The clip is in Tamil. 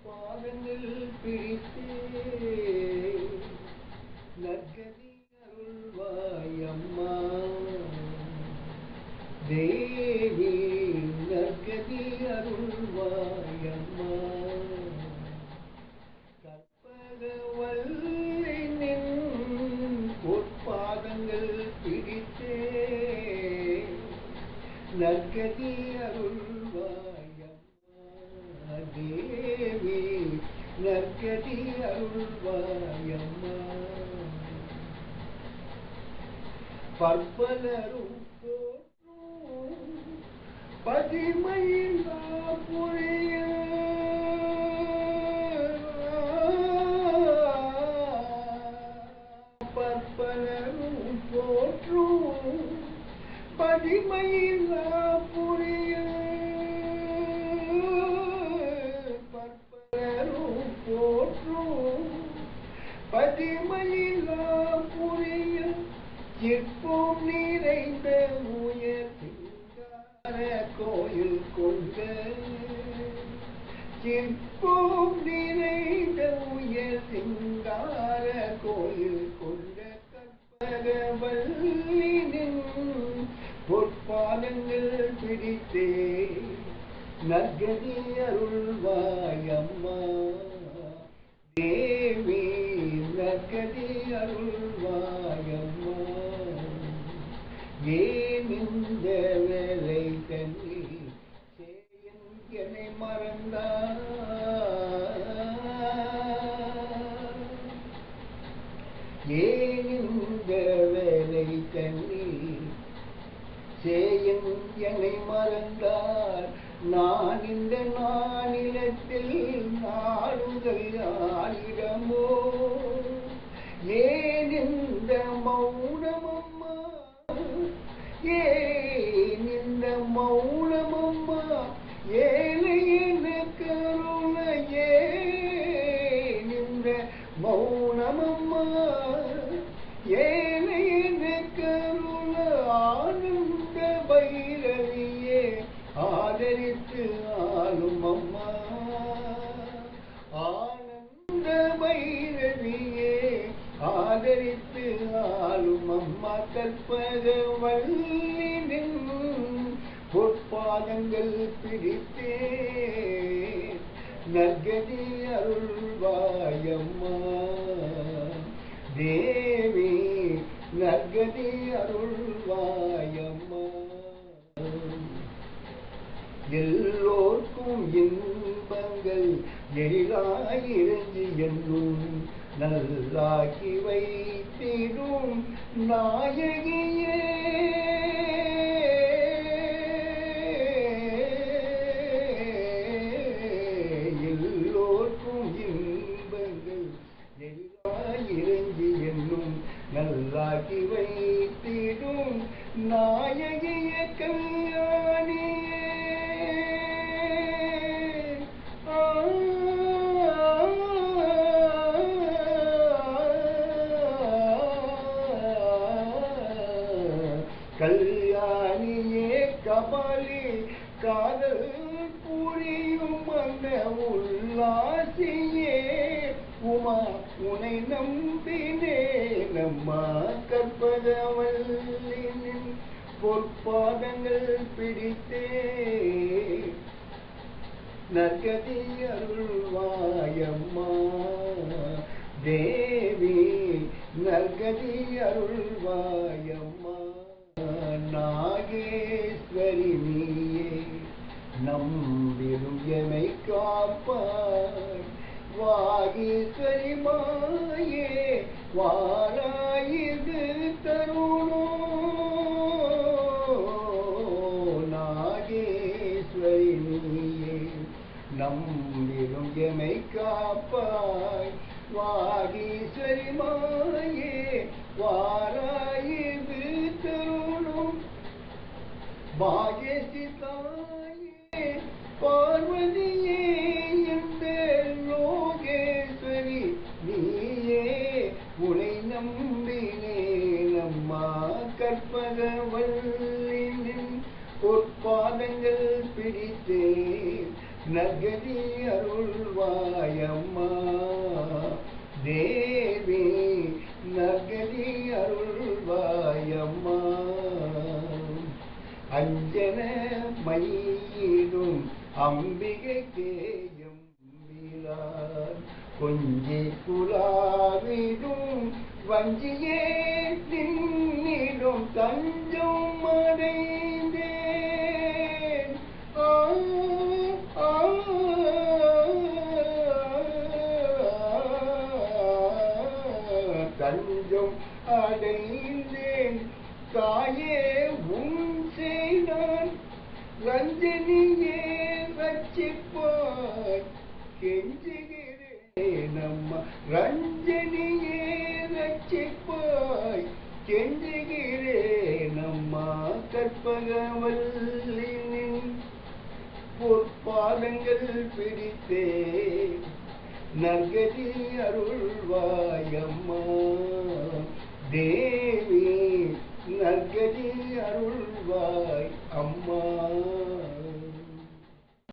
பாதங்கள் பிடித்தே நற்கதி அருள்வாயம்மா தேவி நற்கதி அருள்வாயம்மா கற்பகவல்லின் பொற்பாதங்கள் பிடித்தே நற்கதி அருள்வாயம்மா தேவி நற்கதி அருள்வாயம்மா பற்பலரும் போற்றும் பதிமையில்லா புரிய பற்பலரும் போற்றும் பதிமையில்லா புரிய பற்பலரும் போற்றும் பதிமையில்லா புரிய சிற்பம் நிறைந்த உயர் சிங்கார கோயில் கொண்ட சிற்பம் நிறைந்த உயர் சிங்கார கோயில் கொண்ட கற்பகவல்லின் பொற்பாதங்கள் பிடித்தே நற்கதி அருள்வாயம்மா தேவி நற்கதி அருள்வாயம்மா ஏன் இந்த வேலை தண்ணி சேயன் என்னை மறந்தார் ஏன் இந்த வேலை தண்ணி சேயன் என்னை மறந்தார் நான் இந்த நானிலத்தில் நாடுதல் ஆயிடமோ ஏன் இந்த மௌனமம்மா ஏன் இந்த மௌனமம்மா ஏழை என கருணை ஏன் இந்த மௌனமம்மா ஏழை என கருணை ஆனந்த பைரவியே ஆதரித்து ஆளும் அம்மா ஆனந்த பைரவியே ஆதரித்து ஆளும் அம்மா கற்பகவல்லின் பொற்பாதங்கள் பிடித்தே நற்கதி அருள்வாயம்மா தேவி நற்கதி அருள்வாயம்மா எல்லோர்க்கும் இன்பங்கள் எழிலாயிரஞ்சி என்னும் நல்லாக்கி வைத்திடும் நாயகியே எல்லோர்க்கும் இன்பங்கள் எழிலாயிரஞ்சி என்னும் நல்லாக்கி வைத்திடும் நாயகிய கல்யாணியே கல்யாணியே கபாலி காதல் புரியும் அந்த உல்லாசியே உமா உனை நம்பினே நம்மா கற்பகவல்லின் பொற்பாதங்கள் பிடித்தே நற்கதி அருள்வாயம்மா தேவி நற்கதி அருள்வாயம்மா நாகேஸ்வரி நீயே நம்பிடும் எமை காப்பாய் வாகீஸ்வரி மாயே வாராயிது தருணோ நாகேஸ்வரி நீயே நம்பிடும் எமை காப்பாய் வாகீஸ்வரி மாயே வாராயிது தருணம் பாகேசி தாயே பார்வதியே எந்த லோகேஸ்வரி நீயே உனை நம்பினே நம்மா கற்பகவல்லின் பொற்பாதங்கள் பொற்பாதங்கள் பிடித்தேன் நற்கதி அருள்வாயம்மா தேவி நற்கதி அருள்வாயம்மா அஞ்சன மயிலும் அம்பிகை கேயம் கொஞ்சி குலாவிடும் வஞ்சியே தின்னிடும் தஞ்சம் அடைந்தேன் தஞ்சம் அடைந்தேன் தாயே உன் செய்தான் ரஞ்சனியே ரட்சிப்பாய் கெஞ்சுகிறேன் அம்மா ரஞ்சனியே ரட்சிப்பாய் கெஞ்சுகிறேன் அம்மா கற்பகவல்லினின் பொற்பாதங்கள் பிடித்தே நற்கதி அருள்வாயம்மா தேவி நற்கதி அருள்வாய் அம்மா